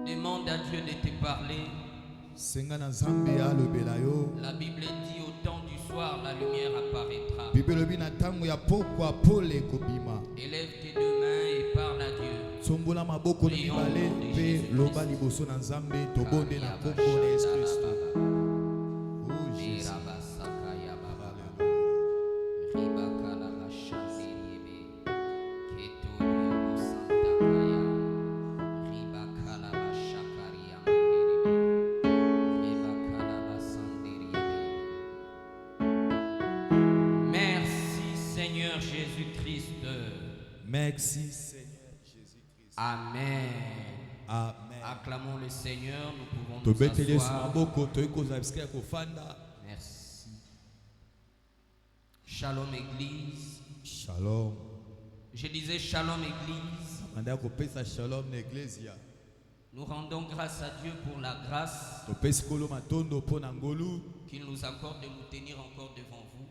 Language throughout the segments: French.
Demande à Dieu de te parler. La Bible dit au temps du soir, la lumière apparaîtra. Élève tes deux mains et parle à Dieu. Prions au nom de Jésus-Christ. Merci Seigneur Jésus-Christ. Amen. Amen. Acclamons le Seigneur, nous pouvons nous asseoir. Merci. Shalom Église. Shalom. Je disais Shalom Église. Nous rendons grâce à Dieu pour la grâce qu'il nous accorde de nous tenir encore devant vous.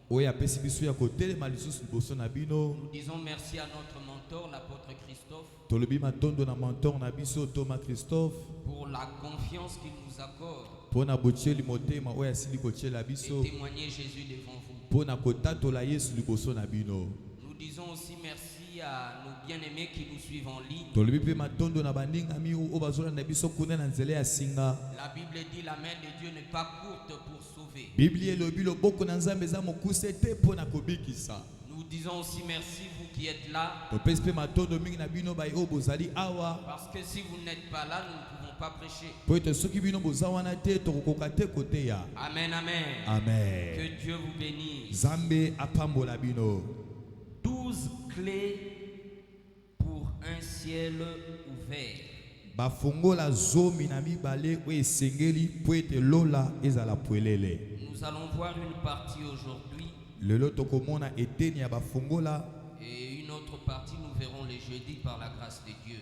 Nous disons merci à notre mentor, l'apôtre Christophe, pour la confiance qu'il nous accorde et témoigner Jésus devant vous. Nous disons aussi merci à nos bien-aimés qui nous suivent en ligne. La Bible dit la main de Dieu n'est pas courte pour sauver. Nous disons aussi merci vous qui êtes là. Parce que si vous n'êtes pas là, nous ne pouvons pas prêcher. Amen, amen. Amen. Que Dieu vous bénisse. 12 clés pour un ciel ouvert. Nous allons voir une partie aujourd'hui. Et une autre partie, nous verrons les jeudis par la grâce de Dieu.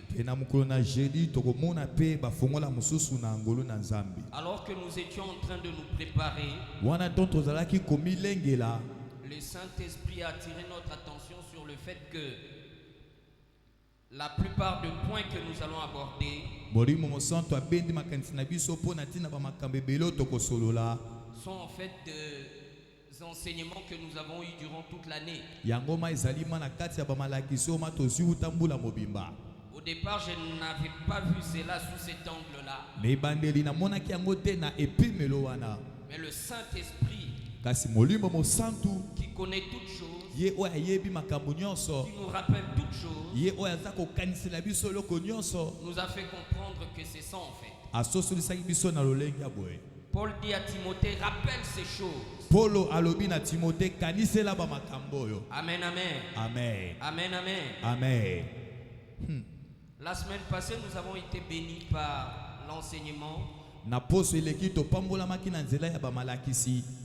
Alors que nous étions en train de nous préparer, le Saint-Esprit a attiré notre attention sur le fait que la plupart des points que nous allons aborder sont en fait des enseignements que nous avons eus durant toute l'année. Au départ, je n'avais pas vu cela sous cet angle-là. Mais le Saint-Esprit, qui connaît toutes choses, qui nous rappelle toutes choses, nous a fait comprendre que c'est ça en fait. Paul dit à Timothée, rappelle ces choses. Amen, amen. Amen. Amen, amen. Amen. La semaine passée, nous avons été bénis par l'enseignement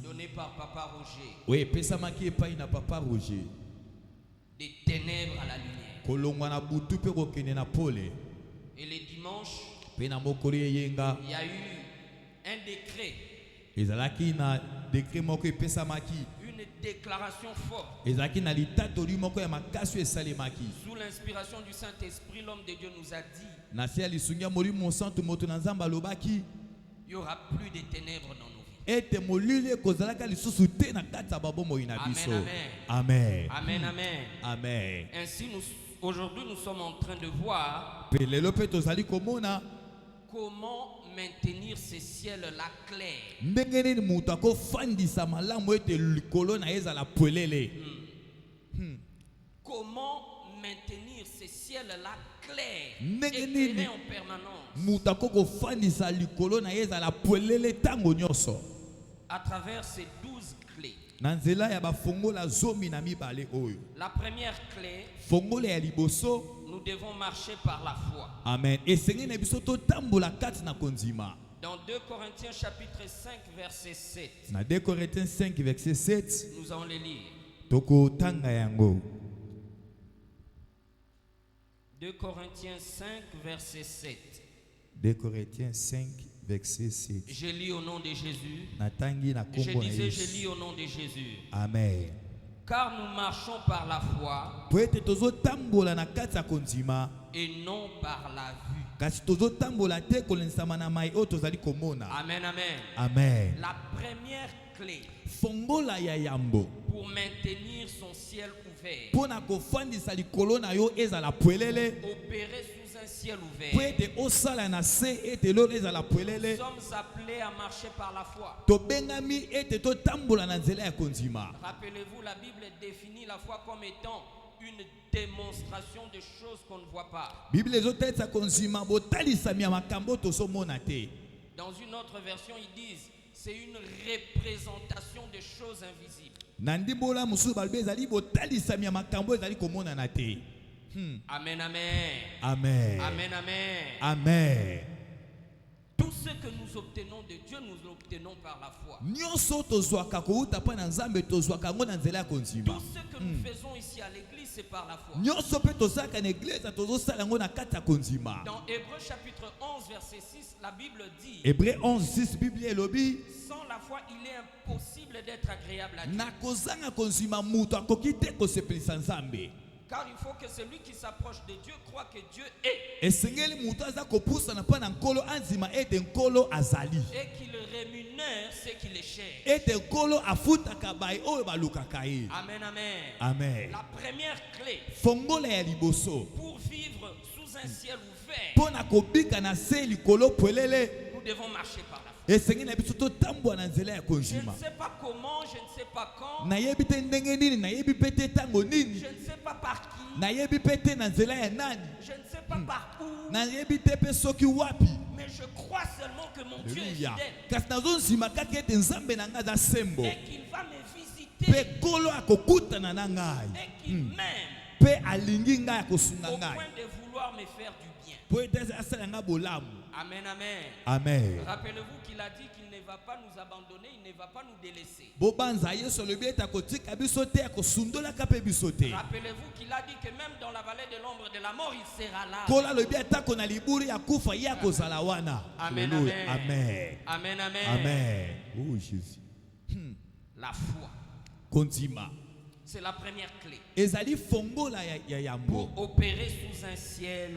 donné par Papa Roger. Des ténèbres à la lumière. Et les dimanches, il y a eu un décret. Une déclaration forte. Sous l'inspiration du Saint-Esprit, l'homme de Dieu nous a dit il n'y aura plus de ténèbres dans nos vies. Amen. Amen, amen. Amen. Ainsi, aujourd'hui, nous sommes en train de voir comment maintenir ces ciels-là clairs. Comment maintenir ces ciels-là clairs, éclairés en permanence, à travers ces 12 clés. La première clé, nous devons marcher par la foi. Amen. Dans 2 Corinthiens chapitre 5 verset 7. 2 Corinthiens 5 verset 7. Nous allons les lire. 2 Corinthiens 5 verset 7. 2 Corinthiens 5 verset 7. Je lis au nom de Jésus. Natangi na Je kombo na disais, je Yesu. lis au nom de Jésus. Amen. Car nous marchons par la foi Po ete tozotambola na kati ya kondima et non par la vue. kasi tozotambola te kolensama na mai oyo tozali komona. Amen, amen. Amen. La première clé Fongola ya yambo pour maintenir son ciel ouvert, pona kofandisa likolo na yo ezala pwelele opérer sous un ciel po ouvert. ete osala na se ete lelo ezala Nous pwelele sommes appelés à marcher par la foi. tobengami ete totambola na nzela ya kondima. Rappelez-vous, la Bible définit la foi comme étant une démonstration de choses qu'on ne voit pas. Bible ezotalisa kondima botalisami ya makambo tozomona te. Dans une autre version, ils disent c'est une représentation de choses invisibles. Na ndimbola mosusu balobi ezali botalisami ya makambo ezali komonana te. Amen, amen. Amen. Amen, amen. Amen. Tout ce que nous obtenons de Dieu, nous l'obtenons par la foi. Nyonso tozwaka kouta pa na nzambe tozwaka ngo na nzela ya kondima. Tout ce que nous faisons ici à l'église, c'est par la foi. Nyonso pe tozalaka na eglize tozosala ngo na kati ya kondima. Dans Hébreux chapitre 11, verset 6, la Bible dit Hébreux 11:6 Bible elobi sans la foi, il est impossible d'être agréable à Dieu. na kozanga kondima mutu akoki te kosepelisa nzambe. Car il faut que celui qui s'approche de Dieu croit que Dieu est Esengeli mutu aza kopusana pa na nkolo anzima ete nkolo azali. et qu'il rémunère ceux qui les cherchent. Ete nkolo afutaka bai oyo balukaka ye. Amen, amen. Amen. La première clé Fongola ya liboso pour vivre sous un ciel ouvert, pona kobika na se likolo pwelele nous devons marcher par la foi. esengeli na biso totambola na nzela ya Je ne kondima. sais pas comment, je ne sais pas quand, Nayebi te ndenge nini, nayebi pe te tango nini, je ne sais pas par qui, nayebi pe te na nzela ya nani, je ne sais pas par où, nayebi te pe soki wapi. mais je crois seulement que mon Dieu est Alléluia. fidèle Kasi nazonzima kaka ete nzambe na ngai aza sembo et qu'il va me visiter mpe nkolo akokutana na ngai et qu'il m'aime mpe alingi ngai akosunga au ngai point de vouloir me faire du bien. mpo ete asala ngai bolamu. Amen, amen. Amen. Rappelez-vous qu'il a dit qu'il ne va pas nous abandonner, il ne va pas nous délaisser. bobanza yesu alobi ete akotika biso te akosundolaka mpe biso te. Rappelez-vous qu'il a dit que même dans la vallée de l'ombre de la mort, il sera là. nkolo alobi atako na liburi ya kufa ye akozala wana. Amen, Alléluia. amen. Amen. Amen, amen. Amen. Oh Jésus. La foi, Kondima c'est la première clé ezali fongola ya yambo pour opérer sous un ciel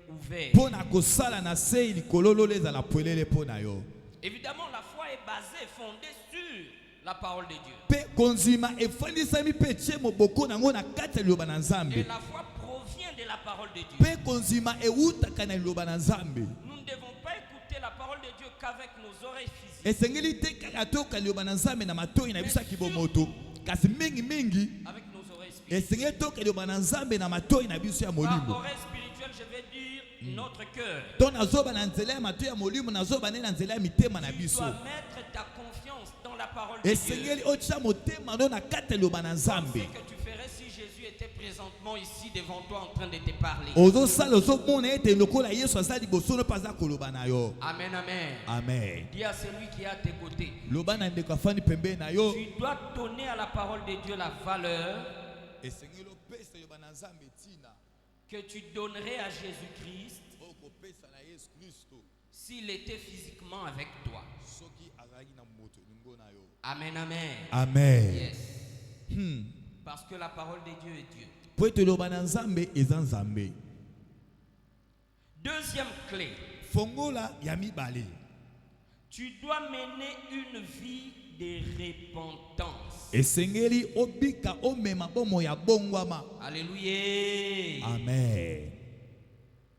ouvert. mpo na kosala na se likolo lolo ezala pwelele mpo na yo. Évidemment, la foi est basée, fondée sur la parole de Dieu. Mpe kondima efandisami mpe tie moboko nango na kati ya liloba na Et nzambe. la foi provient de la parole de Dieu. Mpe kondima ewutaka na liloba na nzambe. Nous ne devons pas écouter la parole de Dieu qu'avec nos oreilles physiques, Esengeli te kaka toyoka liloba na nzambe na matoi na biso ya kibomoto kasi mingi avec nos oreilles spirituelles. esengeli toyoka liloba na nzambe na matoi na biso ya Par molimo. oreille spirituelle, je vais dire notre cœur. To nazoba na nzela ya matoi ya molimo nazoba ne na nzela ya mitema na Tu biso. dois mettre ta confiance dans la parole de Dieu. Esengeli otia motema no na kati ya liloba na C'est nzambe. que tu ferais si Jésus était présentement ici devant toi en train de te parler. Ozosala ozomona ete lokola yesu aza liboso no mpe aza koloba na yo. Amen, amen. Amen. Dis à celui qui est à tes côtés, Loba na ndeko afandi pembeni na yo. tu dois donner à la parole de Dieu la valeur Esengeli opesa liloba na nzambe tina que tu donnerais à Jésus-Christ okopesa na Yesu Kristo s'il était physiquement avec toi. soki azalaki na moto elingo na yo. Amen, amen. Amen. Yes. Parce que la parole de Dieu est Dieu. Po ete loba na nzambe eza nzambe. Deuxième clé, Fongola ya mibale. tu dois mener une vie de repentance. Esengeli obika omema bomo ya bongwama. Alléluia. Amen.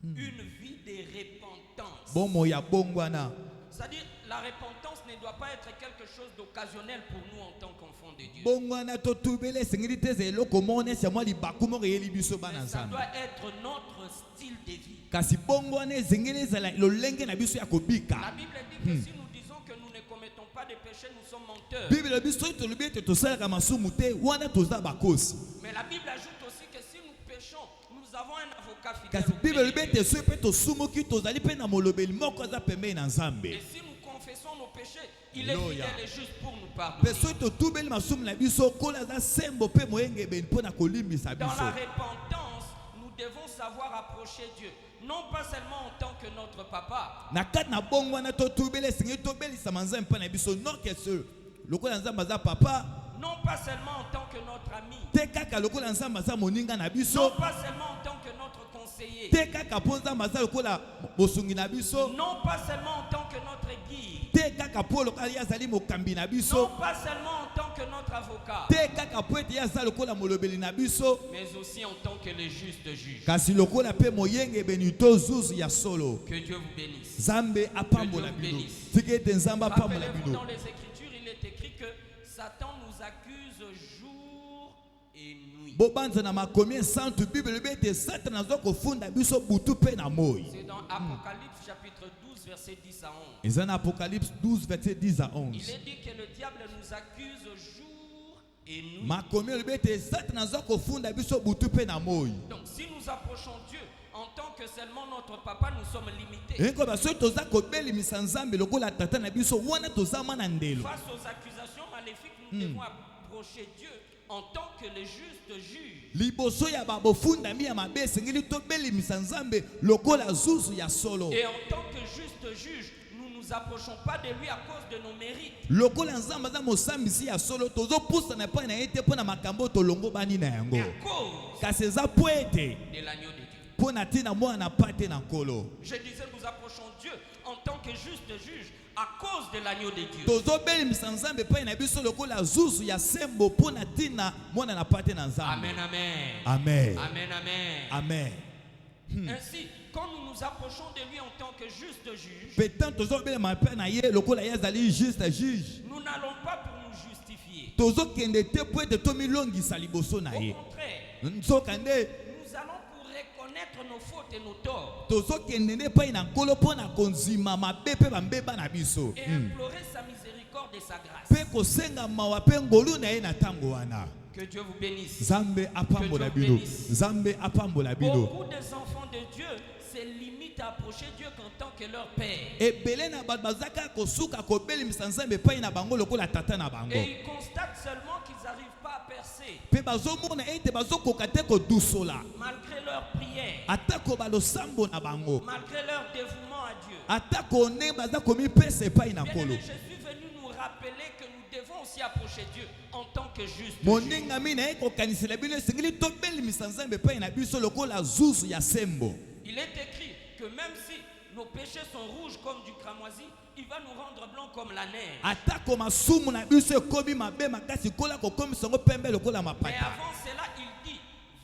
Une vie de repentance. Bomo ya bongwana. C'est-à-dire, la repentance ne doit pas être quelque chose d'occasionnel pour nous en tant qu'enfants de Dieu. Bongwana to tubele esengeli te zelo komone sia mwa libaku mo yeli biso bana Mais ça nzambe. doit être notre style de vie. Kasi bongwana ezengeli ezala lolenge na biso ya kobika. La Bible dit que si nous disons que nous ne commettons pas de péché, nous sommes menteurs. Bible biso to lobi ete tosalaka masumu te wana toza bakosi. Mais la Bible ajoute aussi que si nous péchons, nous avons un avocat fidèle. Kasi auprès Bible de lobi Dieu. ete so pe tosumuki tozali pe na molobeli moko aza pembeni na nzambe. Et si nous confessons nos péchés, il est Alléluia. fidèle et juste pour nous pardonner. Pe so totubeli masumu na biso kola aza sembo pe moyengebeni mpo na kolimbisa Dans biso. la repentance, nous devons savoir approcher Dieu. Non pas seulement en tant que notre papa, Na kat na bongo wana to tubele singi to beli samanza mpana biso non que ce lokola nzamba za papa. non pas seulement en tant que notre ami, Te kaka lokola nzamba za moninga na non biso. pas seulement en tant que notre conseiller, Te kaka po nzamba za lokola bosungi na biso. non pas seulement en tant que notre guide, Te kaka po lokola yazali mokambi na biso. non pas seulement en tant que notre avocat, Te kaka po ete yaza lokola molobeli na biso. mais aussi en tant que le juste juge. Kasi lokola pe moyenge benito zuzu ya solo. Que Dieu vous bénisse. Zambe apambola bino. Tike ete nzamba apambola Rappelez-vous, bino. dans les Écritures, il est écrit que Satan nous accuse jour et nuit. Bobanza na makomi santu Bible bete Satan azo kofunda biso butu pe na moi. C'est dans Apocalypse chapitre 12, verset 10 à 11. Eza na Apocalypse 12 verset 10 à Il 11. est dit que le diable nous accuse jour et nuit. Makomi bete Satan azo kofunda biso butu pe na moi. Donc si nous approchons Dieu en tant que seulement notre papa, nous sommes limités. Eko baso toza kobeli misanzambe lokola tata na biso wana toza mana ndelo. Face aux accusations maléfiques, nous devons approcher Dieu en tant que le juste juge. Liboso ya babofunda mi ya mabe sengeli tobeli misanzambe lokola zuzu ya solo. Et en tant que juste juge, nous ne nous approchons pas de lui à cause de nos mérites. Lokola nzamba za mosambisi ya solo tozo pusa na pa na ete pona makambo tolongo bani na yango. Mais à cause Kasi eza poete de l'agneau de Dieu. pona tina mwana pate na nkolo. Je disais, nous approchons Dieu en tant que juste juge à cause de l'agneau de Dieu. Tozo beli misanzambe pa na biso lokola zuzu ya sembo pona tina mwana na pate na nzambe. Amen, amen. Amen. Amen, amen. Amen. Ainsi, quand nous nous approchons de lui en tant que juste juge, Petant tozo beli mape na ye lokola yazali juste juge. nous n'allons pas pour nous justifier. Tozo kende te po ete tomilongisa liboso na Au ye. contraire, Nzokande nous allons pour reconnaître nos fautes et nos torts tozo kende ne pa na nkolo pona konzima mabe pe bambeba na biso. et implorer sa miséricorde et sa grâce. Pe kosenga mawa pe ngolu na ye na tango wana. Que Dieu vous bénisse. Zambe apambola bino. Zambe apambola bino. Beaucoup des enfants de Dieu se limitent à approcher Dieu qu'en tant que leur père. Ebele na bato bazaka kosuka kobeli misanzambe epai na bango lokola tata na bango. Et ils constatent seulement qu'ils n'arrivent pas à percer Pe bazomona ete bazokoka te kodusola. malgré leurs prières, Atako balosambo na bango. malgré leur dévouement à Dieu. Atako ne baza komipesa epai na Bien-aimé, nkolo. je suis venu nous rappeler que nous devons aussi approcher Dieu en tant que juste juge. Moninga mina ekokanisela bino esengeli tobeli misanzambe epai na biso lokola zuzu ya sembo. Il est écrit que même si nos péchés sont rouges comme du cramoisi, il va nous rendre blancs comme la neige. Atako masumu na biso ekomi mabe makasi kola kokomisa ngo pembe lokola Mais mapata. avant cela, il dit,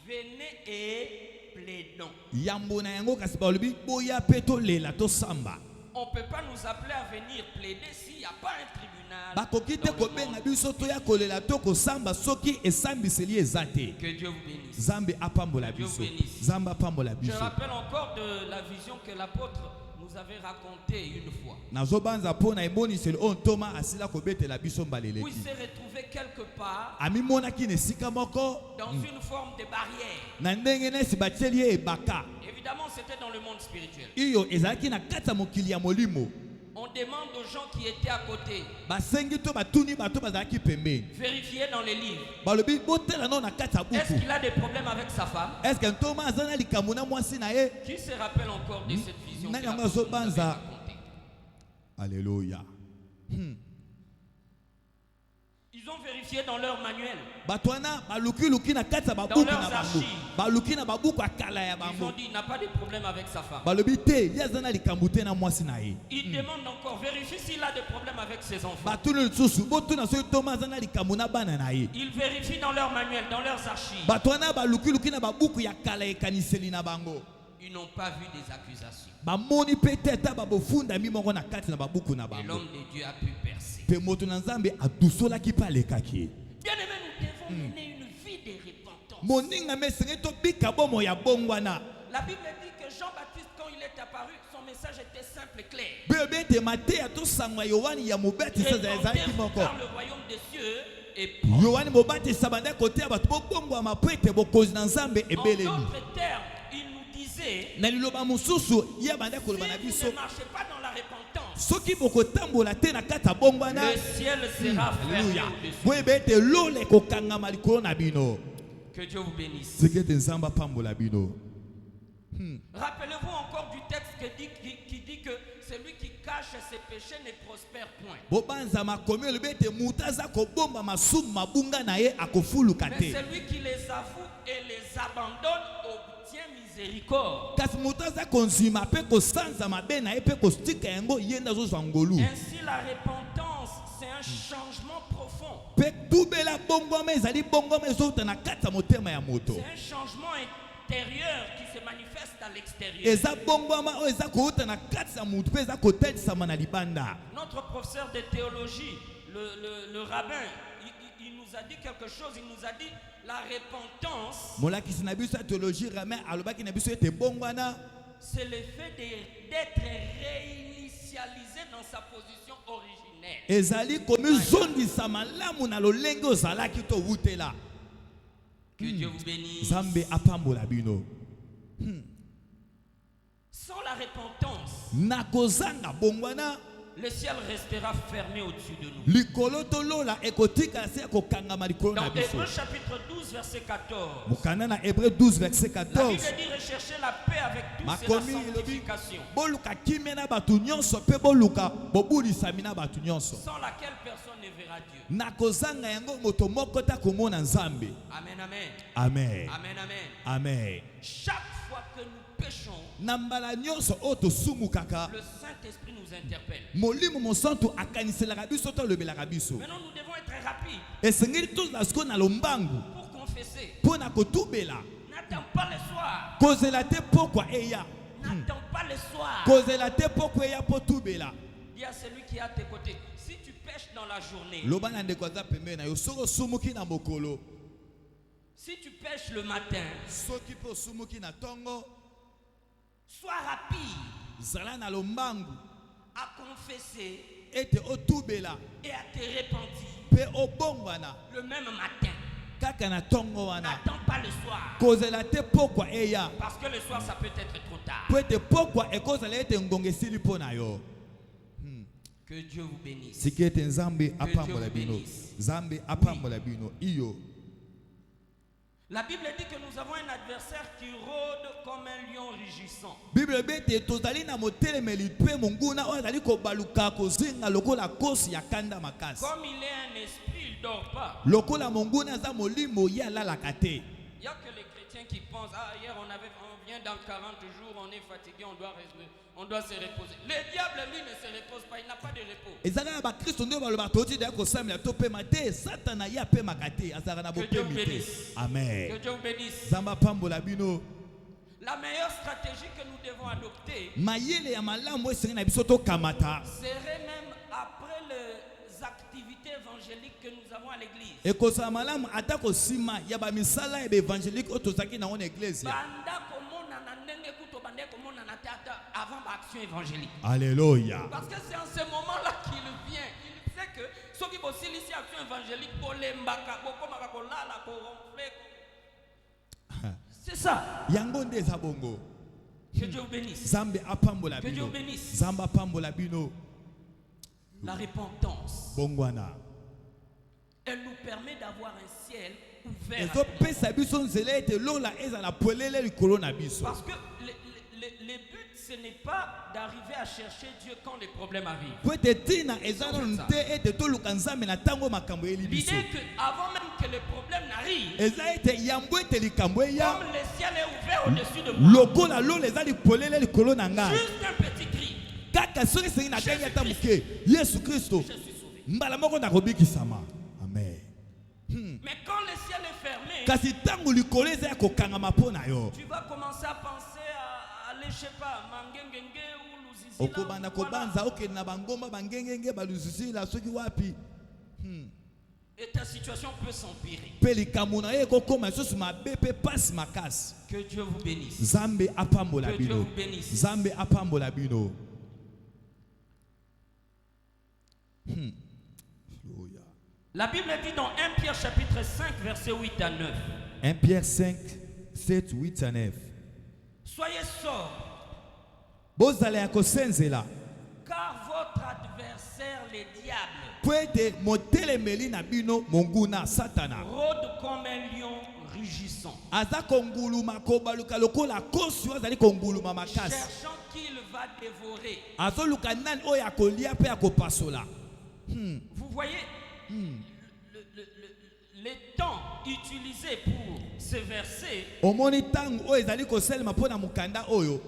venez et plaidons. Yambo na yango kasi balobi boya pe tolela tosamba. On ne peut pas nous appeler à venir plaider s'il n'y a pas un tribunal. Bakoki te dans le kobenga monde. biso toya kolela to kosamba soki esambiseli eza te. Que Dieu vous bénisse. Zambe apambola Dieu biso. vous bénisse. Zamba apambola Je biso. rappelle encore de la vision que l'apôtre nous avait racontée une fois. Nazobanza pona eboniseli on Thomas asila kobetela biso Où il mbaleleki. s'est retrouvé quelque part Amimonaki na esika moko dans une forme de barrière. na ndenge nesi batieli ye ebaka. Évidemment, c'était dans le monde spirituel. Iyo ezalaki na kati ya mokili ya molimo. On demande aux gens qui étaient à côté, Basengi to batuni bato bazalaki pembeni. vérifiez dans les livres. Balobi botela no na kati ya Est-ce buku. qu'il a des problèmes avec sa femme? Est-ce que Thomas aza na likambo na mwasi na ye? Qui se rappelle encore de cette vision que Nani l'apôtre nous avait amazobanza? racontée? Alléluia. Ils ont vérifié dans leur manuel. Bato wana baluki na kati ya Dans babuku leurs na bango. archives. Baluki na babuku akala ya Ils ont bango. dit il n'a pas de problème avec sa femme. Balobi te ye aza na likambo te na mwasi na ye. Ils demandent encore, vérifie s'il a des problèmes avec ses enfants. Batuni lisusu botuna soki Thomas aza na likambo na bana na ye. Ils vérifient dans leur manuel, dans leurs archives. Bato wana baluki na babuku ya kala ekaniseli na bango. Ils n'ont pas vu des accusations. Bamoni peut-être babofunda mi moko na kati na babuku na Et bango. l'homme de Dieu a pu percer. Pe moto na Nzambe adusolaki pa alekaki. Bien-aimés, nous devons mener une vie de repentance. Moninga mesenge to bika bomo ya bongwana. La Bible dit que Jean-Baptiste, quand il est apparu, son message était simple et clair. Bebe Mateya to sangwa Yohani ya mobeti sa ezalaki moko. Car le royaume des cieux est proche. Yohani mobati sabanda kote ya bato bobongwa mapete bokozi na Nzambe En ebelemi. d'autres termes, il nous disait, Na liloba mosusu ya banda si koloba na vous biso. ne marchez pas dans la repentance, Soki bokotambola te na kati ya bongwana. le ciel sera fermé Alléluia. au-dessus. Boyebe ete lole kokangama likolo na bino. Que Dieu vous bénisse. Sekete Nzamba pambola bino. Rappelez-vous encore du texte qui dit que celui qui cache ses péchés ne prospère point. Mais celui qui les avoue et les abandonne obtient miséricorde. Ainsi la repentance, c'est un changement profond. C'est un changement intérieur qui se manifeste à l'extérieur. Notre professeur de théologie, le rabbin, il nous a dit quelque chose. Il nous a dit la repentance, c'est le fait d'être réinitialisé dans sa position originelle. Que Dieu vous bénisse. Sans la repentance, le ciel restera fermé au-dessus de nous. Dans Hébreux chapitre 12, verset 14, la Bible dit rechercher la paix avec tous et la sanctification, sans laquelle personne ne verra Dieu. Amen, amen. Amen. Amen, amen. Amen. Chaque fois que nous péchons, le Saint-Esprit nous interpelle. Maintenant, nous devons être rapides pour confesser. N'attends pas le soir. N'attends pas le soir. Dis à celui qui est à tes côtés, si tu pêches dans la journée, si tu pêches le matin, sois rapide à confesser et à te repentir le même matin. N'attends pas le soir. Parce que le soir, ça peut être trop tard. Que Dieu vous bénisse. Que Dieu vous bénisse. La Bible dit que nous avons un adversaire qui rôde comme un lion rugissant. Comme il est un esprit, il ne dort pas. Il n'y a que les chrétiens qui pensent, hier on vient dans 40 jours, on est fatigué, on doit se reposer. Le diable, lui, ne se repose pas, il n'a pas de repos. Que Dieu vous bénisse. Amen. Que Dieu vous bénisse. La meilleure stratégie que nous devons adopter serait même après les activités évangéliques que nous avons à l'église. Avant l'action évangélique. Alléluia. Parce que c'est en ce moment-là qu'il vient. Il sait que ceux qui bossent ici action évangélique, c'est ça. Que Dieu vous bénisse. Que Dieu vous bénisse. La repentance, elle nous permet d'avoir un ciel ouvert. Parce que le but, ce n'est pas d'arriver à chercher Dieu quand les problèmes arrivent. L'idée est qu'avant même que les problèmes n'arrivent, comme le ciel est ouvert au-dessus de moi, juste un petit cri. Jésus Christ. Amen. Mais quand le ciel est fermé, tu vas commencer à penser à aller, je sais pas, Mangengenge ou Luzizila. Et ta situation peut s'empirer. Que Dieu vous bénisse. Que Dieu vous bénisse. La Bible dit dans 1 Pierre chapitre 5 versets 8 à 9. 1 Pierre 5, 7, 8 à 9. Soyez sobres, car votre adversaire adversaire, les diables, Pwete motelemeli na bino monguna satana. rôde comme un lion rugissant, Aza konguluma kobaluka lokola kosu azali konguluma makasi. cherchant qui il va dévorer. Azoluka nani oyo akolia pe akopasola. Vous voyez les temps utilisés pour ce verset, Omoni tangu oyo ezali koselema mpona mukanda oyo.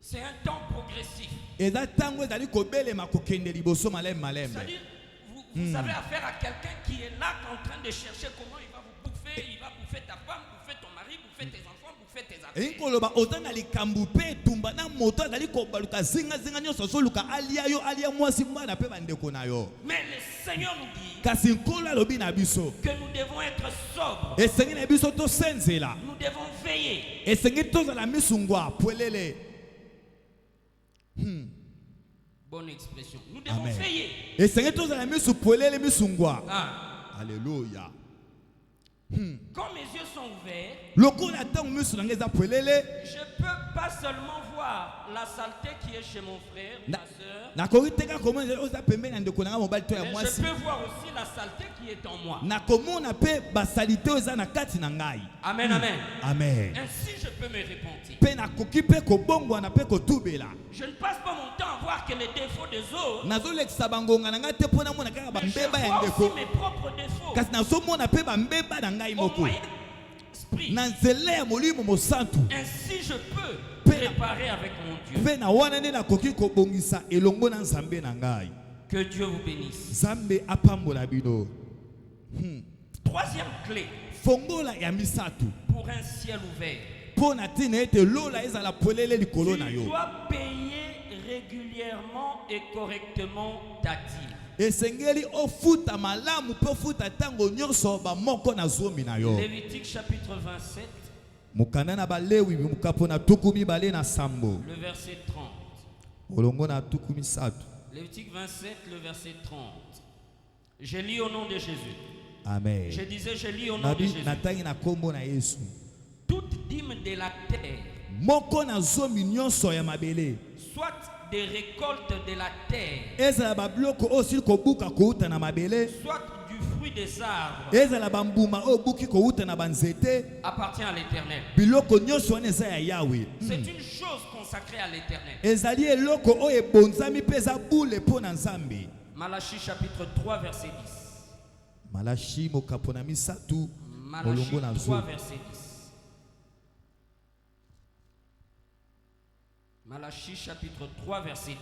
c'est un temps progressif. Eza tangu ezali kobelema kokende liboso malembe malembe. C'est-à-dire, vous avez affaire à quelqu'un qui est là en train de chercher comment il va vous bouffer. Il va bouffer ta femme, bouffer ton mari, bouffer tes enfants, bouffer tes affaires. Enkoloba ozana likambu pe tumba na moto azali kobaluka zinga nyonso azoluka alia yo alia mwasi mwana pe bandeko na yo. Mais le Seigneur nous dit Kasi nkolo alobi na biso. que nous devons être sobres. Esengi na biso tosenzela. Nous devons veiller. Esengi tozala misungwa pwelele. Bonne expression. Nous devons Amen. veiller. Esengi tozala misu pwelele misungwa. Ah. Alléluia. Quand mes yeux sont ouverts, Lokola tangu misu na ngeza pwelele. je ne peux pas seulement voir la saleté qui est chez mon frère, ma soeur, Na koriteka komona oza pembeni na ndeko na mobali to ya mais je mwasi. peux voir aussi la saleté qui est en moi. Na komona pe basalite oza na kati na ngai. Amen, amen. Amen. Ainsi, je peux me repentir. Pe na koki pe kobongwa na pe kotubela. Je ne passe pas mon temps à voir que les défauts des autres, Nazolekisa bangonga na ngai te mpona mona kaka mais je bambeba ya vois ndeko. aussi mes propres défauts. Kasi nazomona pe bambeba na ngai Au moko. moyen esprit. Na nzela ya molimo mosantu. Ainsi, je peux Pe- réparer avec mon Dieu. Pe na wana nde nakoki kobongisa elongo na nzambe na ngai. Que Dieu vous bénisse. Nzambe apambola bino. Troisième clé Fongola ya misatu. pour un ciel ouvert. Pona tina ete lola ezala polele likolo na Tu yo. dois payer régulièrement et correctement ta dîme. Esengeli ofuta malamu pe ofuta tango nyonso ba moko na zomi na yo. Lévitique chapitre 27, Mukanda na balewi mukapo na tukumi bale na sambo. le verset 30. Olongo na tukumi satu. Lévitique 27, le verset 30. Je lis au nom de Jésus. Amen. Je disais, je lis au nom de Nabi Jésus. natangi na kombo na Yesu. Toute dîme de la terre, Moko na zomi nyonso ya mabele. soit des récoltes de la terre, Ezala babloko osil kobuka kouta na mabele. soit du fruit des arbres, Ezala bambuma obuki kouta na banzete. appartient à l'Éternel. Biloko nyonso wana eza ya Yahweh. C'est une chose consacrée à l'Éternel. Ezali eloko oyo ebonzami pe eza bule mpo na Nzambe. Malachie chapitre 3, verset 10. Malachi mokapo na misatu. Malachie Olongo na 3, zo. verset 10. Malachie chapitre 3, verset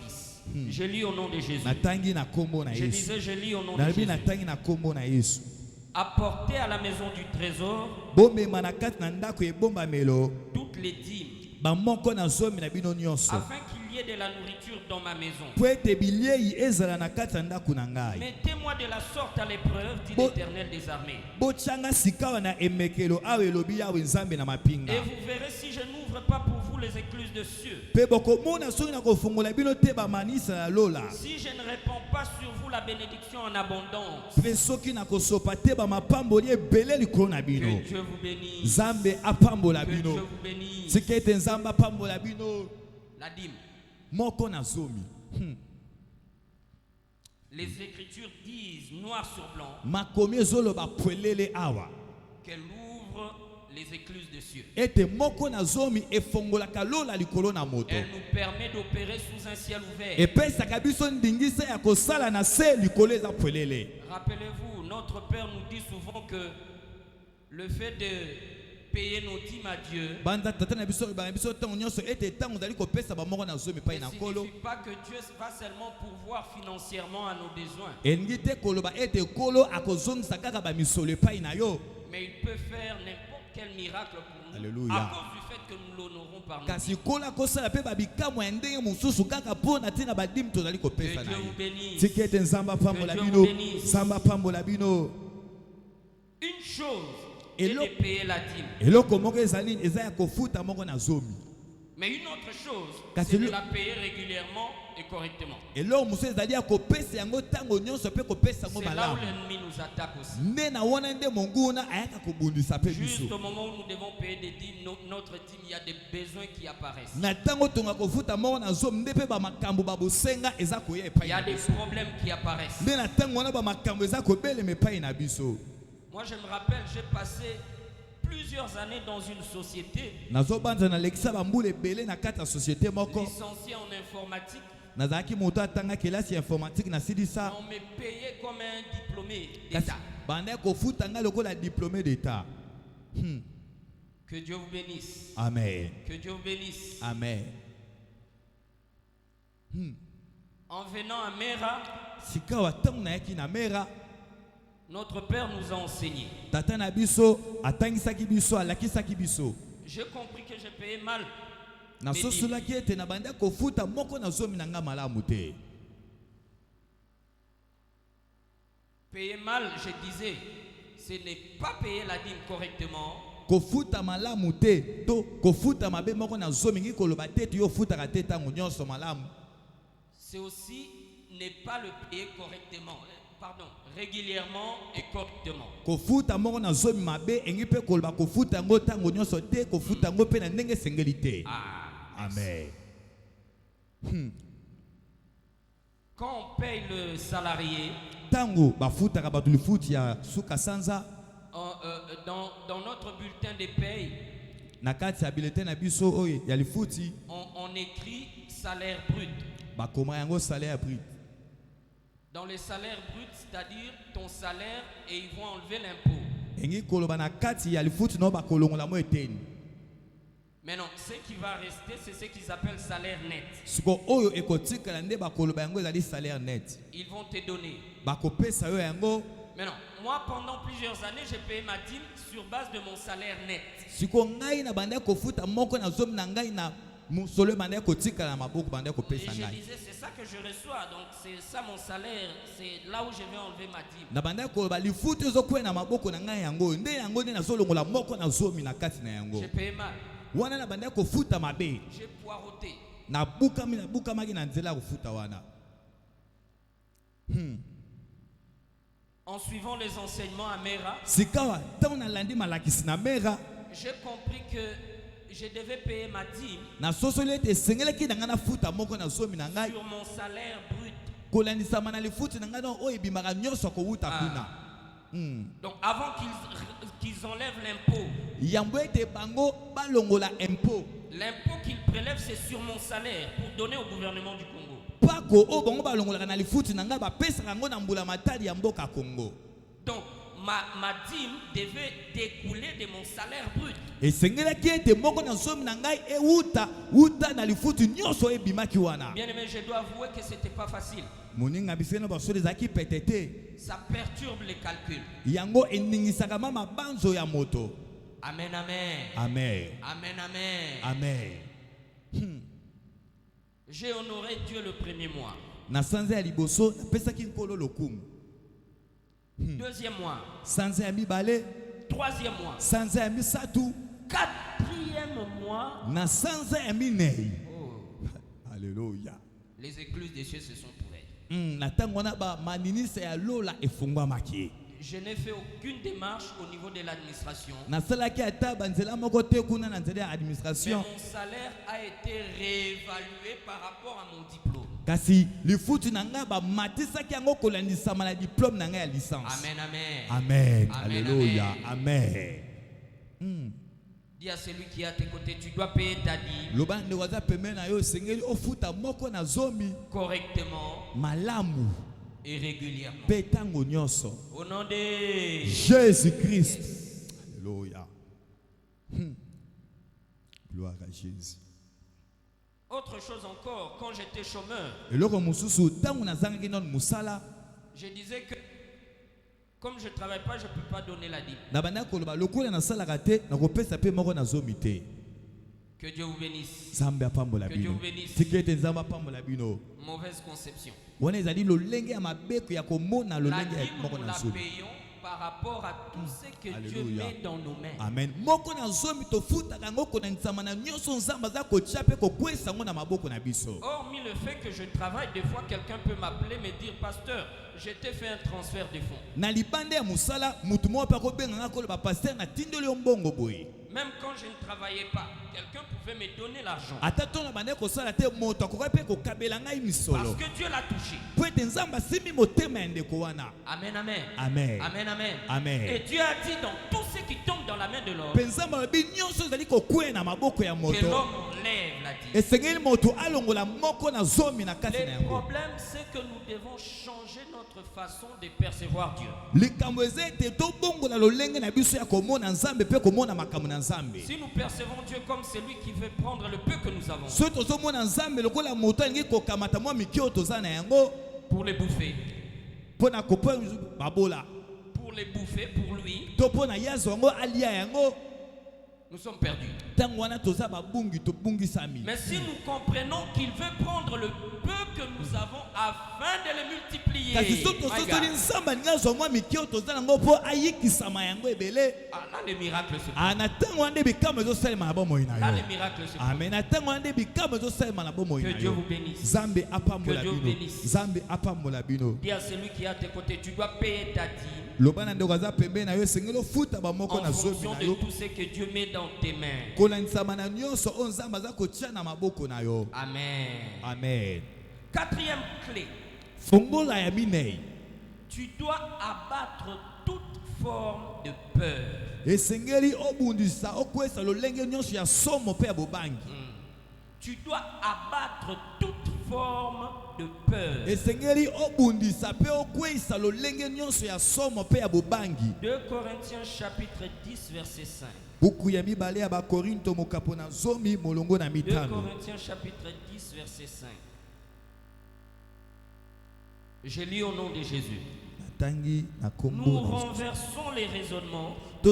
10. Je lis au nom de Jésus. Natangi na kombo na Je Yesu. disais, je lis au nom de Nabi Jésus. natangi na kombo na Yesu. Apportez à la maison du trésor Bomema na kati na ndako ebombamelo. toutes les dîmes, Bamoko na zomi na bino nyonso. afin qu'il y ait de la nourriture dans ma maison. Po ete bilei ezala na kati ya ndako na ngai. Mettez-moi de la sorte à l'épreuve, dit Bon. l'Éternel des armées. Botyanga sika wana emekelo awa elobi yawe Nzambe na mapinga. Et vous verrez si je n'ouvre pas pour vous les écluses de cieux. Pe bokomona soki na kofungola bino te bamanisa ya lola. Si je ne répands pas sur vous la bénédiction en abondance. Pe soki na kosopa te bamapamboli ebele likolo na bino. Que Dieu vous bénisse. Nzambe apambola Que Dieu bino. vous bénisse. Tika ete Nzambe apambola bino. La dîme. Moko na zomi. Les Écritures disent noir sur blanc Makomi ezoloba pwelele awa. qu'elle ouvre les écluses de cieux. Ete moko na zomi efongolaka lola likolo na moto. Elle nous permet d'opérer sous un ciel ouvert. Epesaka biso ndingisa ya kosala na se likolo eza pwelele. Rappelez-vous, notre Père nous dit souvent que le fait de payer nos dîmes à Dieu Banda tata na biso ba biso tango nyonso ete tango dali kopesa ba moko na zomi pai ne na kolo. signifie pas que Dieu va seulement pourvoir financièrement à nos besoins, Elingi te koloba ete kolo akozongisa kaka ba misolo pai na yo. mais il peut faire n'importe quel miracle pour nous. Alléluia. À cause du fait que nous l'honorons par nos Kasi dîmes. kola kosala pe ba bikamwa ya ndenge mosusu kaka mpona tina badim tozali Que kopesa Dieu na vous ye. bénisse. Tika ete Nzambe apambola Que Dieu bino. vous bénisse. Nzambe apambola bino. Une chose Et est l'eau- de payer la dîme, Eloko moko ezali eza ya kofuta moko na zomi. Mais une autre chose, c'est de la payer régulièrement et correctement. Et là, c'est là où l'ennemi nous attaque aussi. Juste au moment où nous devons payer des dîmes, notre dîme, il y a des besoins qui apparaissent. Il y a des problèmes qui apparaissent. Moi, je me rappelle, j'ai passé plusieurs années dans une société licenciée en informatique. On me payait comme un diplômé d'État. Que Dieu vous bénisse. Amen. Que Dieu vous bénisse. Amen. En venant à Mera, notre père nous a enseigné. J'ai compris que j'ai payé mal. Payer mal, je disais, ce n'est pas payer la dîme correctement. C'est aussi ne pas le payer correctement. Pardon, régulièrement et correctement. Amen. Quand on paye le salarié, dans notre bulletin de paye, on écrit salaire brut. Dans le salaire brut, c'est-à-dire ton salaire, et ils vont enlever l'impôt. Maintenant, ce qui va rester, c'est ce qu'ils appellent salaire net. Ils vont te donner. Maintenant, moi, pendant plusieurs années, j'ai payé ma dîme sur base de mon salaire net. Et je disais, c'est ça que je reçois, donc c'est ça mon salaire, c'est là où je vais enlever ma dîme. J'ai payé mal. J'ai poireauté. En suivant les enseignements à Mera, j'ai compris que je devais payer ma dîme sur mon salaire brut. Donc avant qu'ils enlèvent l'impôt, l'impôt qu'ils prélèvent, c'est sur mon salaire pour donner au gouvernement du Congo. Donc ma dîme devait découler de mon salaire brut. Bien aimé, je dois avouer que ce n'était pas facile. Ça perturbe les calculs. Amen, amen. Amen. Amen, amen. Amen. J'ai honoré Dieu le premier mois. Deuxième mois. Troisième mois. Quatrième mois. Oh. Alléluia. Les écluses des cieux se sont ouvertes. Je n'ai fait aucune démarche au niveau de l'administration. Mais mon salaire a été réévalué par rapport à mon diplôme. Amen, amen. Amen. Amen. Alléluia. Amen. Dis à celui qui est à tes côtés, tu dois payer ta dîme correctement et régulièrement. Au nom de Jésus-Christ. Alléluia. Gloire à Jésus. Autre chose encore, quand j'étais chômeur, je disais que comme je ne travaille pas, je ne peux pas donner la dîme. Que Dieu vous bénisse. Que Dieu vous bénisse. Mauvaise conception. La dîme, nous la payons par rapport à tout ce que Dieu met dans nos mains. Amen. Moko na zomi to futa kango ko na nzamana nyoso nzamba za ko chape ko kwesa ngo na maboko na biso. Hormis le fait que je travaille, des fois quelqu'un peut m'appeler me dire pasteur, je t'ai fait un transfert de fonds. Na libande ya musala mutu mo pa ko benga ngako ba pasteur na tindoli mbongo boye. Même quand je ne travaillais pas, quelqu'un pouvait me donner l'argent. Parce que Dieu l'a touché. Amen, amen. Amen. Amen, amen. Amen. Et Dieu a dit dans tout ce qui tombe dans la main de l'homme, que l'homme lève la dîme. Le problème, c'est que nous devons changer notre façon de percevoir Dieu. Si nous percevons Dieu comme celui qui veut prendre le peu que nous avons pour les bouffer, pour les bouffer pour lui, nous sommes perdus. Mais si nous comprenons qu'il veut prendre le peu que nous avons afin de le multiplier, là le miracle se passe. Là le miracle se passe. Que Dieu vous bénisse. Que Dieu vous bénisse. Dis à celui qui est à tes côtés, tu dois payer ta dîme en fonction de tout ce que Dieu met dans tes mains. Amen. Amen. Quatrième clé. Tu dois abattre toute forme de peur. Tu dois abattre toute forme de peur. 2 Corinthiens chapitre 10 verset 5. 2 Corinthiens chapitre 10 verset 5. Je lis au nom de Jésus. Nous renversons les raisonnements de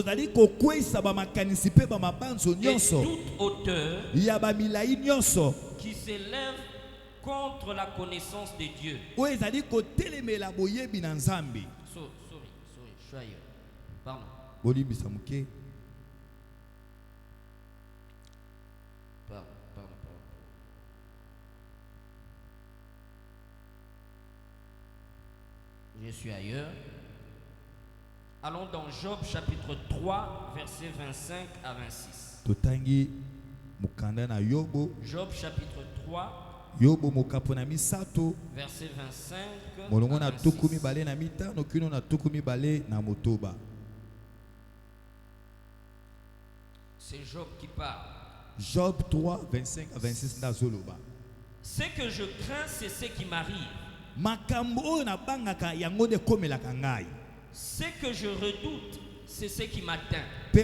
toute hauteur qui s'élève contre la connaissance de Dieu. Sorry, je suis ailleurs. Pardon. Je suis ailleurs. Allons dans Job chapitre 3, versets 25 à 26. Job chapitre 3, verset 25 à 26. C'est Job qui parle. Job 3, 25 à 26. Ce que je crains, c'est ce qui m'arrive. Ce que je redoute, c'est ce qui m'atteint. Je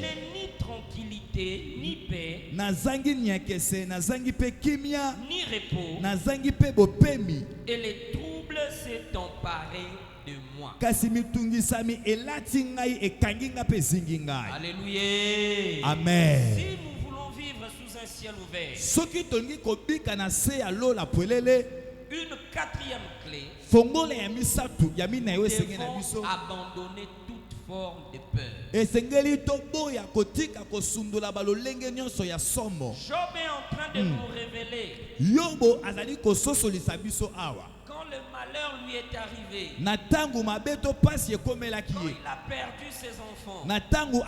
n'ai ni tranquillité, ni paix, ni repos, et les troubles s'est emparé de moi. Alléluia. Amen. Si nous voulons vivre sous un ciel ouvert, une quatrième clé, nous devons abandonner toute forme de peur. Job est en train de nous révéler quand le malheur lui est arrivé, quand il a perdu ses enfants, quand il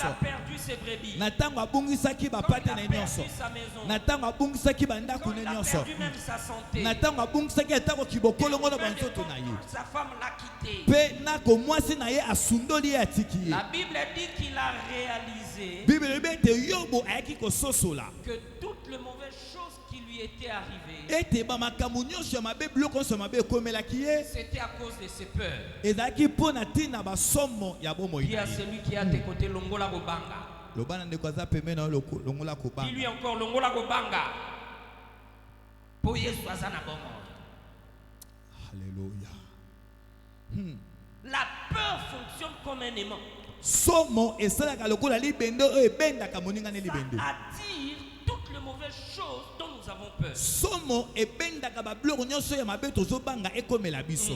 a perdu ses brebis, quand il a perdu sa maison, quand il a perdu même sa santé, et sa femme l'a quitté. La Bible dit qu'il a réalisé que toutes les mauvaises choses qui lui étaient arrivées, c'était à cause de ses peurs. Dis à celui qui est à tes côtés, Longola Gobanga. Dis-lui encore, Longola Gobanga. Pour Yesu azana bomo. Alléluia. La peur fonctionne comme un aimant. Ça attire toutes les mauvaises mauvaises choses dont nous avons peur. Somo ebendaka ba biloko nyonso ya mabe tozobanga ekomela biso.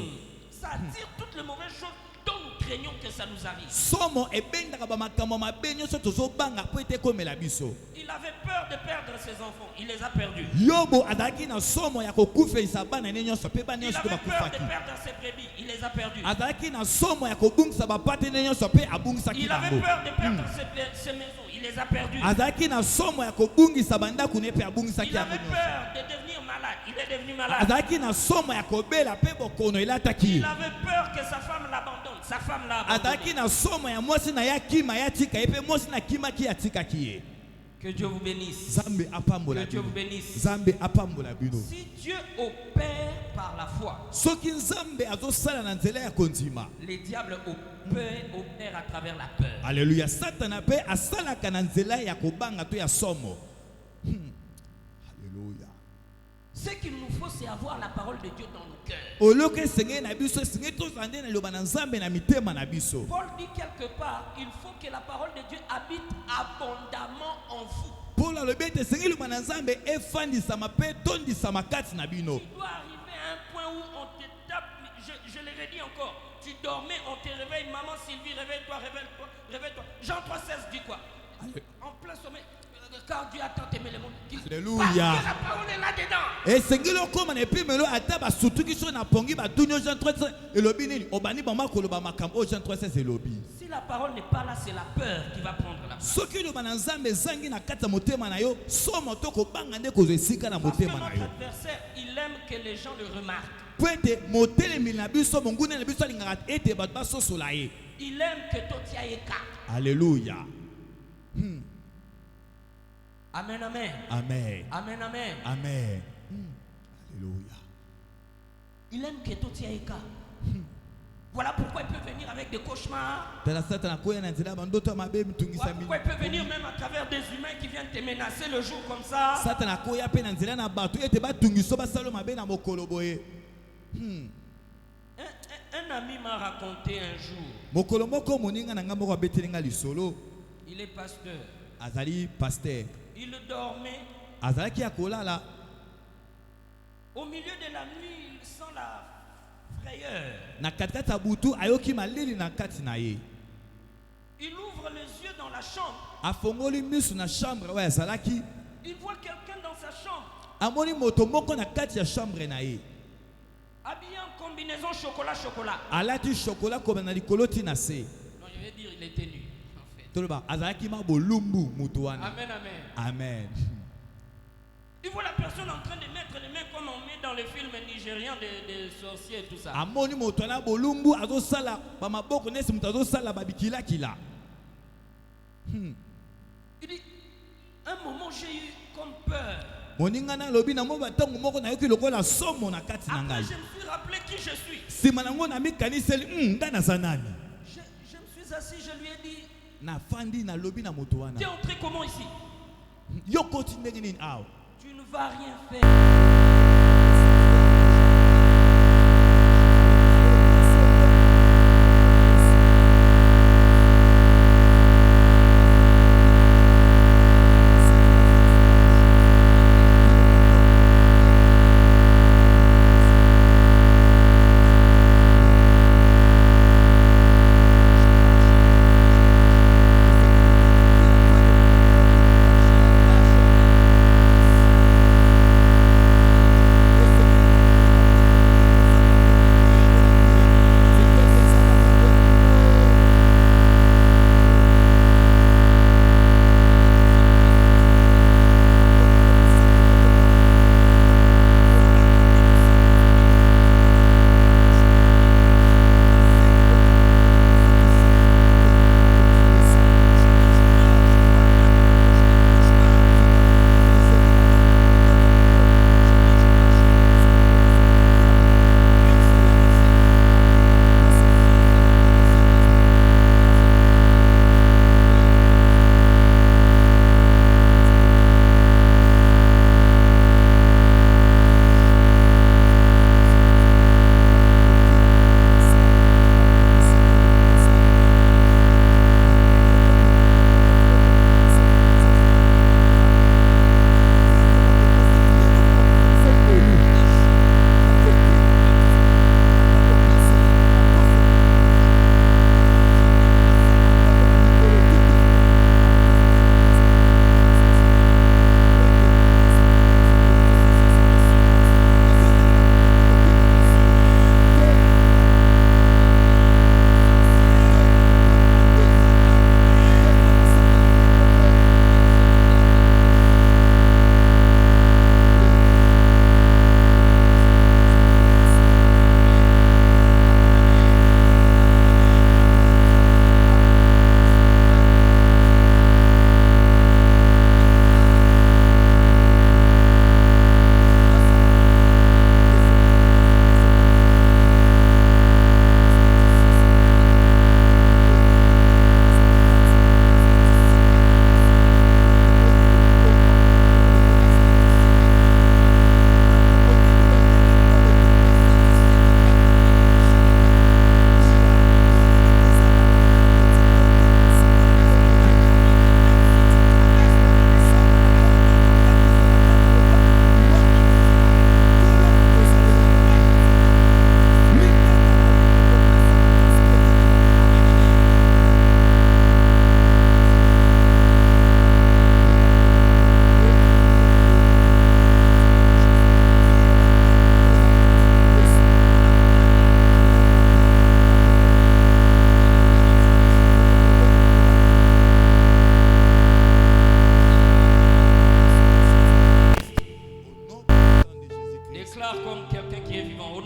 Ça attire toutes les mauvaises choses dont nous craignons que ça nous arrive. Somo ebendaka ba makambo mabe nyonso tozobanga po ete ekomela biso. Il avait peur de perdre ses enfants, il les a perdus. Yobo azalaki na somo ya kokufelisa bana ne nyonso pe bana Il nyonso avait peur de bakufaki. perdre ses brebis, il les a perdus. Azalaki na somo ya kobungisa bapate ne nyonso pe abungisaki Il avait bango. peur de perdre ses maisons, il les a perdus. Azalaki na somo ya kobungisa bandako ne pe abungisaki Il avait yango peur nyonso. de devenir malade, il est devenu malade. Azalaki na somo ya kobela pe bokono elataki. Il avait peur que sa femme l'abandonne, sa femme l'a Azalaki abandonné. na somo ya mwasi na ya kima ya tika ye pe mwasi na kima ki atikaki ye. Que Dieu vous bénisse. Zambe apambola Que Dieu vous bino. bénisse. Zambe apambola bino. Si Dieu opère par la foi, Soki nzambe azosala na nzela ya kondima. les diables opèrent à travers la peur. Alléluia. Satana pe asalaka na nzela ya kobanga to ya somo. Alléluia. Ce qu'il nous faut, c'est avoir la parole de Dieu dans nos cœurs. Oloke senge na biso senge to zande na loba na nzambe na mitema na biso. Paul dit quelque part, il faut que la parole de Dieu habite abondamment en vous. Paul alobi ete senge loba na nzambe efandisama pe tondisama kati na bino. Tu dois arriver à un point où on te tape, je le redis encore, tu dormais, on te réveille, maman Sylvie, réveille-toi, réveille-toi, réveille-toi. Jean 3,16 dit quoi? En plein sommeil, car Dieu a tant aimé le monde. Alléluia. Parce que la parole est là-dedans. Et sengeli okoma na epi melo ata basutuki so na pongi batunyo Jean 3 elobi nini obani bama koloba makambo Jean 3 elobi. Si la parole n'est pas là, c'est la peur qui va prendre la place. Soki loba na nzambe zangi na kata motema na yo somo to kobanga nde kozo esika na Parce que motema na notre yo. adversaire, il aime que les gens le remarquent. Po ete motelemi na biso monguna na biso alingaka ete bato basosola ye. Il aime que toi tu ailles écart. Alléluia. Amen, amen. Amen. Amen, amen. Amen. Alléluia. Il aime que toi tu ailles écart. Voilà pourquoi il peut venir avec des cauchemars. Tala satana koya na nzela bandoto mabe mitungisa Voilà pourquoi il peut venir même à travers des humains qui viennent te menacer le jour comme ça. Satana koya pe na nzela na bato ete batungiso basalo mabe na mokolo boye. Un ami m'a raconté un jour. Mokolo moko moninga na ngambo kwa betelinga lisolo. Il est pasteur. Azali pasteur. Il dormait. Azalaki ya kolala. Au milieu de la nuit, il sent la frayeur. Na katikati ya butu ayoki malili na kati na ye. Il ouvre les yeux dans la chambre. Afongoli misu na chambre wa azalaki. Il voit quelqu'un dans sa chambre. Amoni moto moko na kati ya chambre na ye. Habillé en combinaison chocolat. Alati chocolat comme na likolo ti na se. Non, je vais dire il était nu. En fait. Toloba azalaki ma bolumbu mutu wana. Amen, amen. Amen. Il voit la personne en train de mettre les mains comme on met dans les films nigérians des sorciers et tout ça. Amoni moto na bolumbu azosala ba maboko nesi mutu azosala babikila kila. Il dit, un moment j'ai eu comme peur. Moninga na lobi na mo batango moko na yoki lokola somo na kati na Après ngai. je me suis rappelé qui je suis. Sima nango na mikaniseli ngana sanani. Je me suis assis, je lui ai dit, Na fandi na lobi na moto wana. tu es entré comment ici? Yoko ti ndenge nini aw. Tu ne vas rien faire.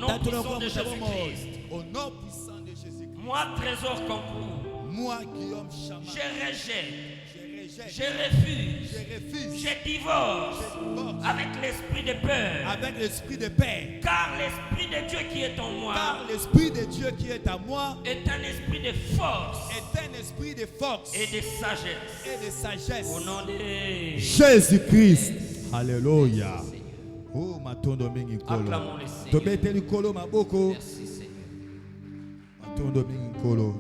nom puissant de Jésus-Christ. Au nom puissant de Jésus-Christ. Moi, Trésor Concours. Moi, Guillaume Chama. Je rejette. Je refuse. Je divorce avec l'esprit de peur. Avec l'esprit de paix. Car l'esprit de Dieu qui est en moi. Car l'esprit de Dieu qui est en moi est un esprit de force. Est un esprit de force. Et de sagesse. Et de sagesse. Au nom de Jésus-Christ. Alléluia. Oh, matondo mingi kolo. Acclamons le Seigneur. Tobeteli kolo maboko. Merci Seigneur. Matondo mingi kolo.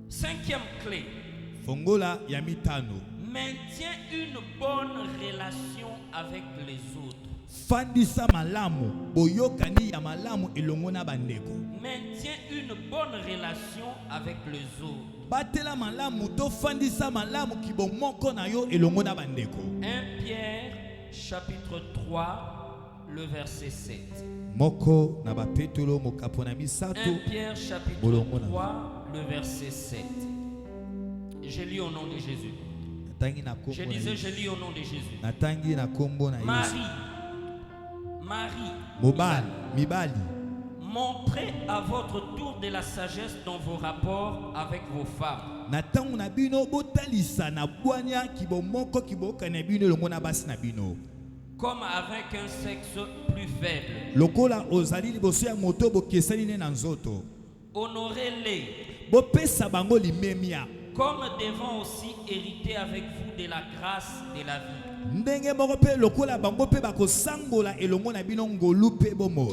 Cinquième clé. Fongola ya mitano. Maintiens une bonne relation avec les autres. Fandisa malamu boyokani ya malamu elongo na bandeko. Maintiens une bonne relation avec les autres. Batela malamu to fandisa malamu kibomoko na yo elongo na bandeko. 1 Pierre chapitre 3 le verset 7. Moko na bapetolo mokapona misato. 1 Pierre chapitre 3 le verset 7. Je lis au nom de Jésus. Je disais, je lis au nom de Jésus. Mibali. Montrez à votre tour de la sagesse dans vos rapports avec vos femmes. Comme avec un sexe plus faible. Honorez-les. Comme devant aussi hériter avec vous de la grâce de la vie.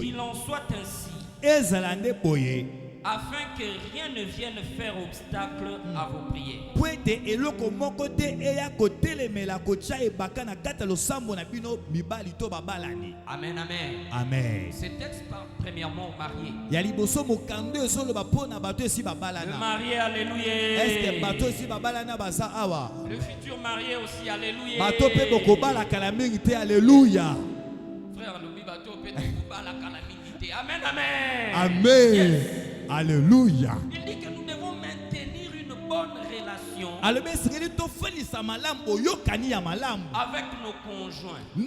Qu'il en soit ainsi. Afin que rien ne vienne faire obstacle à vos prières. Amen, amen. Amen. Ce texte parle premièrement aux mariés. Le marié, alléluia. Le futur marié aussi, alléluia. Frère, le bateau peut être la calamité. Amen, amen. Amen. Yes. Alléluia. Il dit que nous devons maintenir une bonne relation avec nos conjoints. De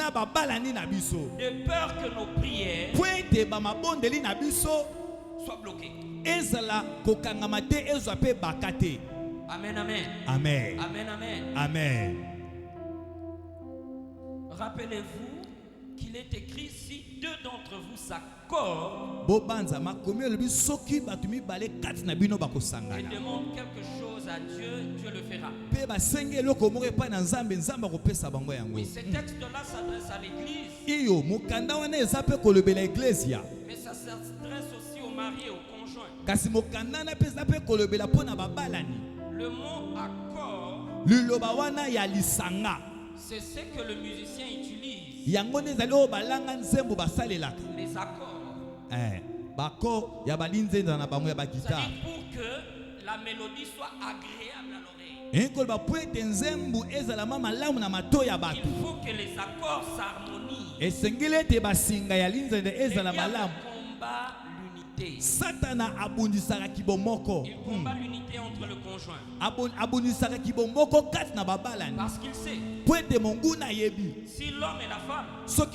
peur que nos prières soient bloquées. Amen, amen. Amen. Amen, amen. Amen. Rappelez-vous qu'il est écrit, si deux d'entre vous s'accordent et demandent quelque chose à Dieu, Dieu le fera. Oui, ce texte-là s'adresse à l'église. Mais ça s'adresse aussi aux mariés et aux conjoints. Le mot accord, c'est ce que le musicien utilise. Les accords. C'est-à-dire pour que la mélodie soit agréable à l'oreille. Il faut que les accords s'harmonisent. Et il y a le combat l'unité. Il combat l'unité entre le conjoint. Parce qu'il sait, si l'homme et la femme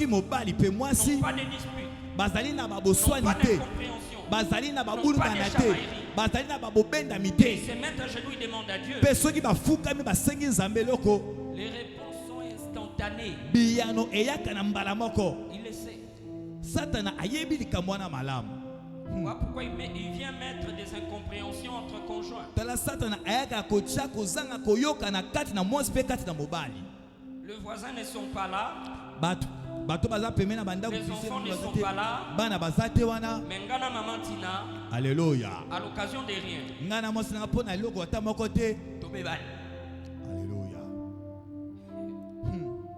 n'ont pas de dispute, n'ont pas d'incompréhension, n'ont pas de chamaillerie, ils se mettent à genoux et demandent à Dieu. Les réponses sont instantanées. Il le sait. Pourquoi il vient mettre des incompréhensions entre conjoints? Les voisins ne sont pas là. Les enfants ne sont pas là. Mais ngana maman Tina, alléluia, à l'occasion de rien, alléluia.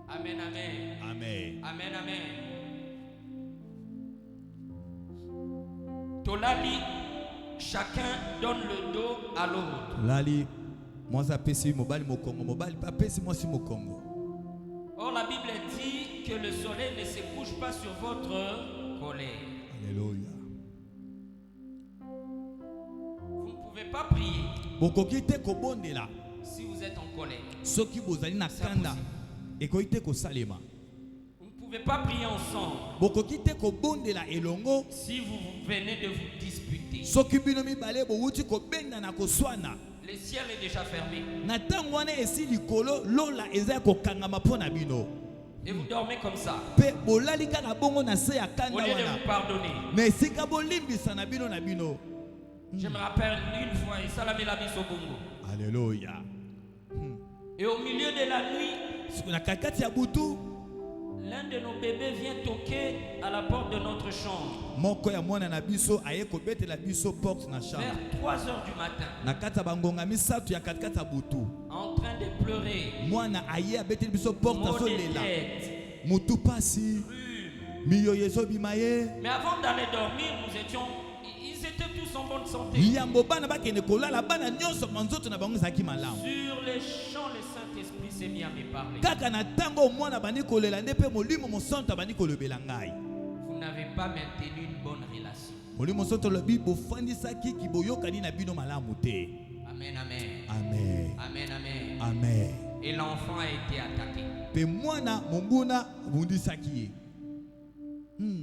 Amen, amen. Amen. Amen, amen. Tolali, chacun donne le dos à l'autre. Lali, moi ça pèse mobile mo Congo, mobile pas pèse moi si mo Congo. Or la Bible dit que le soleil ne se couche pas sur votre colère. Alléluia. Vous ne pouvez pas prier si vous êtes en colère. Soki bozali na kanda ekoite ko salema. Vous ne pouvez pouvez pas prier ensemble si vous venez de vous disputer. Le ciel est déjà fermé. Et vous dormez comme ça. Au lieu de vous pardonner. Je me rappelle une fois, et Salamé l'a mis au Bongo. Alléluia. Et au milieu de la nuit, l'un de nos bébés vient toquer à la porte de notre chambre. Vers 3 heures du matin. En train de pleurer. Mot de tête. Mais avant d'aller dormir, ils étaient tous en bonne santé. Sur les champs, le Saint-Esprit s'est mis à me parler. Vous n'avez pas maintenu une bonne relation. Amen, amen. Amen. Amen, amen. Amen. Et l'enfant a été attaqué.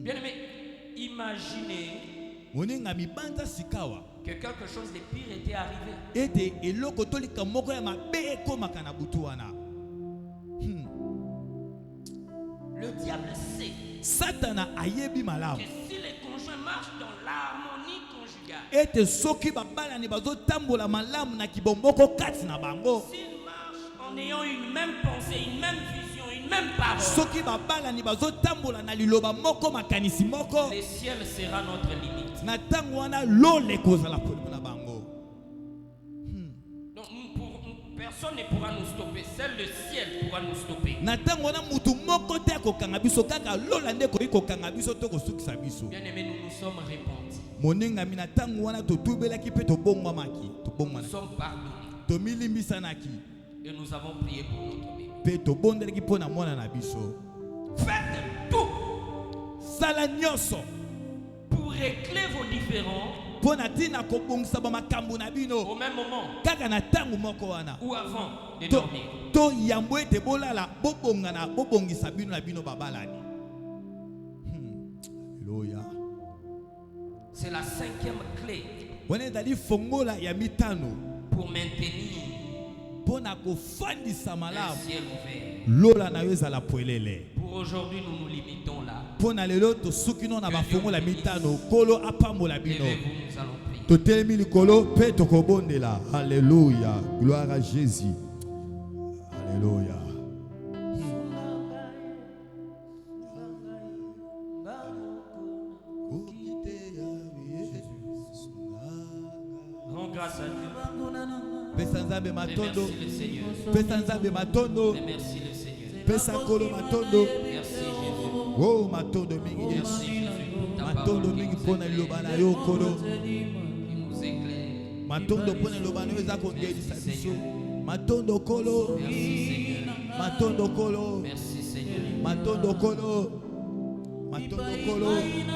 Bien aimé, imaginez que quelque chose de pire était arrivé. Le diable sait que si les conjoints marchent dans l'harmonie conjugale, s'ils marchent en ayant une même pensée, une même vision, une même parole, le ciel sera notre limite. Donc personne ne pourra nous stopper, seul le ciel pourra nous stopper. Bien aimé, nous nous sommes répandus. Nous sommes pardonnés. Et nous avons prié pour notre bébé. Faites tout pour régler vos différends au même moment ou avant de dormir. C'est la 5e clé pour maintenir un ciel ouvert. Pour aujourd'hui, nous nous limitons là. Levez-vous, nous allons prier. Alléluia. Gloire à Jésus. Alléluia. Rends grâce à Dieu. Remercie le Seigneur. Remercie le Seigneur. Merci Jésus. Oh, matondo mingi. Merci Jésus. Matondo mingi pona lobana yo kolo. Qui nous éclaire. Matondo pona lobana yo za kondelisa biso. Matondo kolo. Merci Seigneur. Matondo kolo. Merci Seigneur. Matondo kolo. Matondo kolo. Merci.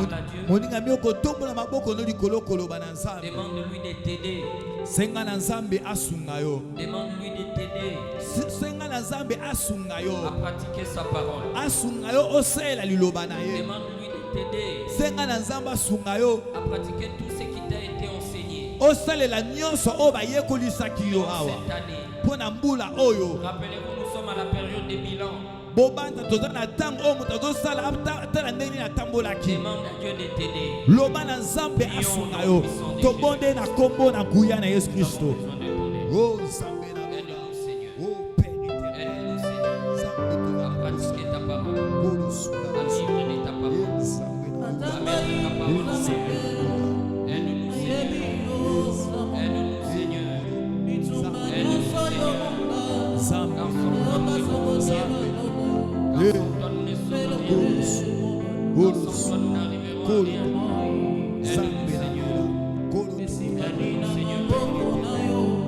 parle à Dieu. Demande-lui de t'aider. Demande-lui de t'aider à pratiquer sa parole. Demande-lui de t'aider à pratiquer tout ce qui t'a été enseigné. Cette année, rappelez-vous, nous sommes à la période des bilans. Demande à Dieu de t'aider. Oh Seigneur, oh Père éternel, à pratiquer ta parole, à vivre de ta parole, à mettre ta parole en œuvre. Aide-nous Seigneur, aide-nous Seigneur, aide-nous Seigneur.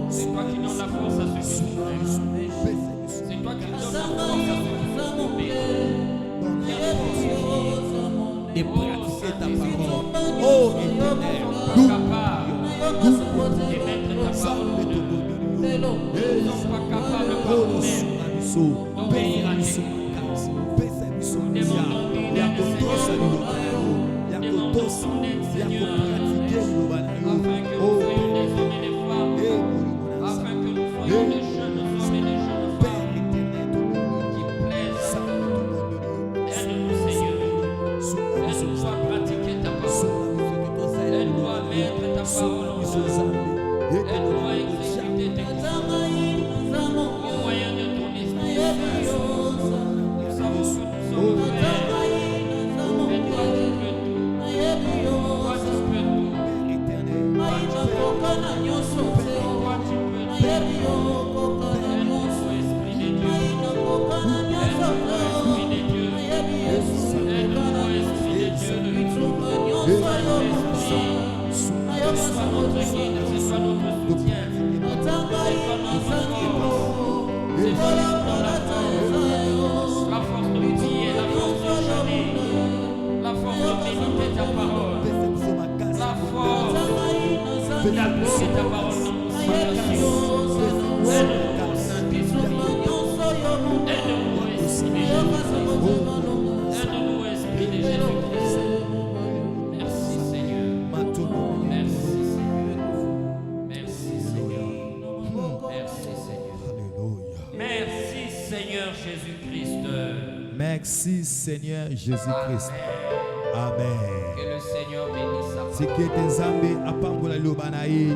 C'est toi qui donnes la force à ceux qui souffrent. C'est toi qui donnes la force à ceux qui sont tombés. Et pratiquer ta parole. Oh éternel, nous sommes pas capables de mettre ta parole en œuvre. Nous ne sommes pas capables par nous-mêmes d'obéir à tes commandements. Nous demandons l'aide du Seigneur. Nous demandons ton aide, Seigneur, afin que nous soyons des hommes et des femmes, afin que nous soyons des jeunes hommes et des jeunes femmes qui plaisent. Aide-nous, Seigneur. Aide-nous à pratiquer ta parole. Aide-nous à mettre ta parole en œuvre. Aide-nous à exécuter tes commandements au moyen de ton esprit. Nous savons que nous sommes frères. Mais toi, tu peux tout. Toi, tu peux tout. Toi, tu peux tout. Aide-nous, Esprit de Dieu. Aide-nous, Esprit de Dieu. Aide-nous, Esprit de Dieu. Saint-Esprit, c'est toi notre guide, c'est toi notre soutien, c'est toi notre force, c'est toi qui donne la force de prier, la force de jeûner, la force de méditer ta parole, la force d'appliquer ta parole dans nos situations. Aide-nous, Saint-Esprit, aide-nous, Esprit de Jésus-Christ, aide-nous, Esprit de Jésus-Christ. Merci Seigneur. Merci Seigneur. Merci Seigneur. Merci Seigneur. Alléluia. Merci Seigneur Jésus-Christ. Merci Seigneur Jésus-Christ. Amen. Que le Seigneur bénisse sa Si que tes amis apambola lobanaï